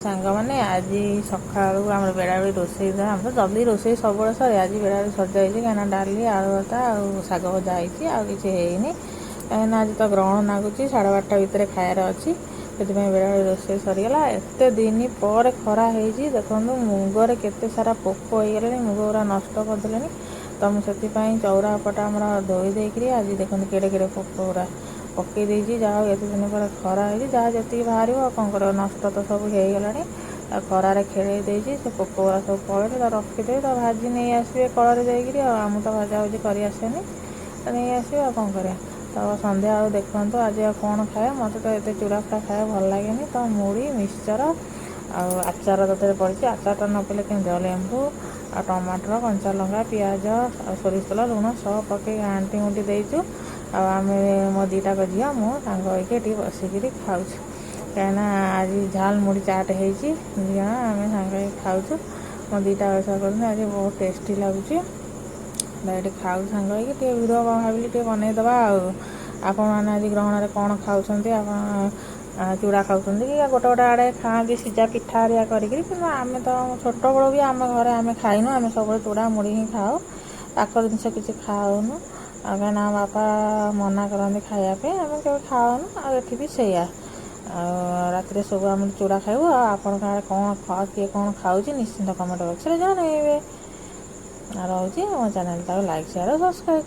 ସାଙ୍ଗମାନେ ଆଜି ସକାଳୁ ଆମର ବେଳାବେଳି ରୋଷେଇ ଆମର ତ ଜଲ୍ଦି ରୋଷେଇ ସବୁବେଳେ ସରେ। ଆଜି ବେଳାବେଳି ସରିଯାଇଛି କାହିଁକିନା ଡାଲି ଆଳୁ ଭର୍ତ୍ତା ଆଉ ଶାଗ ଭଜା ହେଇଛି, ଆଉ କିଛି ହେଇନି କାହିଁକିନା ଆଜି ତ ଗ୍ରହଣ ଲାଗୁଛି 12:30 ଭିତରେ ଖାଇବାର ଅଛି। ସେଥିପାଇଁ ବେଳାବେଳି ରୋଷେଇ ସରିଗଲା। ଏତେ ଦିନ ପରେ ଖରା ହେଇଛି, ଦେଖନ୍ତୁ ମୁଗରେ କେତେ ସାରା ପୋକ ହେଇଗଲେଣି, ମୁଗ ଗୁରା ନଷ୍ଟ କରିଦେଲେଣି। ତ ମୁଁ ସେଥିପାଇଁ ଚଉରାପଟା ଆମର ଧୋଇ ଦେଇକିରି ଆଜି ଦେଖନ୍ତୁ କେଡ଼େ କେଡ଼େ ପୋକ ଗୁରା ପକେଇ ଦେଇଛି। ଯାହା ହଉ ଏତେ ଦିନ ପରେ ଖରା ହେଇଛି, ଯାହା ଯେତିକି ବାହାରିବ ଆଉ କ'ଣ କରିବ, ନଷ୍ଟ ତ ସବୁ ହେଇଗଲାଣି। ଆଉ ଖରାରେ ଖେଳେଇ ଦେଇଛି, ସେ ପୋକ ଗୁରା ସବୁ ପଳେଇଲେ ତ ରଖିଦେବି, ତ ଭାଜି ନେଇ ଆସିବେ କଳରେ ଯାଇକିରି। ଆଉ ଆମ ତ ଭଜାଭୁଜି କରି ଆସେନି, ତ ନେଇ ଆସିବେ ଆଉ କ'ଣ କରିବା। ତ ସନ୍ଧ୍ୟାବେଳୁ ଦେଖନ୍ତୁ ଆଜି ଆଉ କ'ଣ ଖାଇବା। ମୋତେ ତ ଏତେ ଚୁଡ଼ା ଫୁଡ଼ା ଖାଇବା ଭଲ ଲାଗେନି, ତ ମୁଢ଼ି ମିକ୍ସଚର ଆଉ ଆଚାର ତଥାପି ପଡ଼ିଛି। ଆଚାରଟା ନ ପଇଲେ କେମିତି ହେବ, ଲେମ୍ବୁ ଆଉ ଟମାଟର କଞ୍ଚା ଲଙ୍କା ପିଆଜ ଆଉ ସୋରିଷ ତେଲ ଲୁଣ ସବୁ ପକେଇ ଘାଣ୍ଟି ଘୁଣ୍ଟି ଦେଇଛୁ। ଆଉ ଆମେ ମୋ ଦୁଇଟାକ ଝିଅ ମୁଁ ସାଙ୍ଗ ହେଇକି ଏଠି ବସିକିରି ଖାଉଛୁ, କାହିଁକିନା ଆଜି ଝାଲ ମୁଢ଼ି ଚାଟ ହେଇଛି। ଦୁଇ ଜଣ ଆମେ ସାଙ୍ଗ ହେଇକି ଖାଉଛୁ। ମୋ ଦୁଇଟା ବେଳସା କରୁଛନ୍ତି, ଆଜି ବହୁତ ଟେଷ୍ଟି ଲାଗୁଛି। ଏଠି ଖାଉ ସାଙ୍ଗ ହେଇକି, ଟିକେ ଭିଡ଼ିଓ ଭାବିଲି ଟିକେ ବନେଇଦେବା। ଆଉ ଆପଣମାନେ ଆଜି ଗ୍ରହଣରେ କ'ଣ ଖାଉଛନ୍ତି? ଆପଣ ଚୁଡ଼ା ଖାଉଛନ୍ତି କି ଗୋଟେ ଗୋଟେ ଆଡ଼େ ଖାଆନ୍ତି ସିଝା ପିଠା ହେରିକା କରିକିରି, କିନ୍ତୁ ଆମେ ତ ଛୋଟବେଳୁ ବି ଆମ ଘରେ ଆମେ ଖାଇନୁ, ଆମେ ସବୁବେଳେ ଚୁଡ଼ା ମୁଢ଼ି ହିଁ ଖାଉ, ପାକ ଜିନିଷ କିଛି ଖାଉନୁ। ଆଉ କାହିଁକିନା ଆମ ବାପା ମନା କରନ୍ତି ଖାଇବା ପାଇଁ, ଆମେ କେବେ ଖାଉନୁ। ଆଉ ଏଠି ବି ସେଇଆ, ଆଉ ରାତିରେ ସବୁ ଆମେ ଚୁଡ଼ା ଖାଇବୁ। ଆଉ ଆପଣଙ୍କ ଆଡ଼େ କ'ଣ କିଏ କ'ଣ ଖାଉଛି ନିଶ୍ଚିନ୍ତ କମେଣ୍ଟ ବକ୍ସରେ ଜଣାଇବେ। ଆଉ ରହୁଛି, ମୋ ଚ୍ୟାନେଲଟାକୁ ଲାଇକ୍ ସେୟାର ସବସ୍କ୍ରାଇବ୍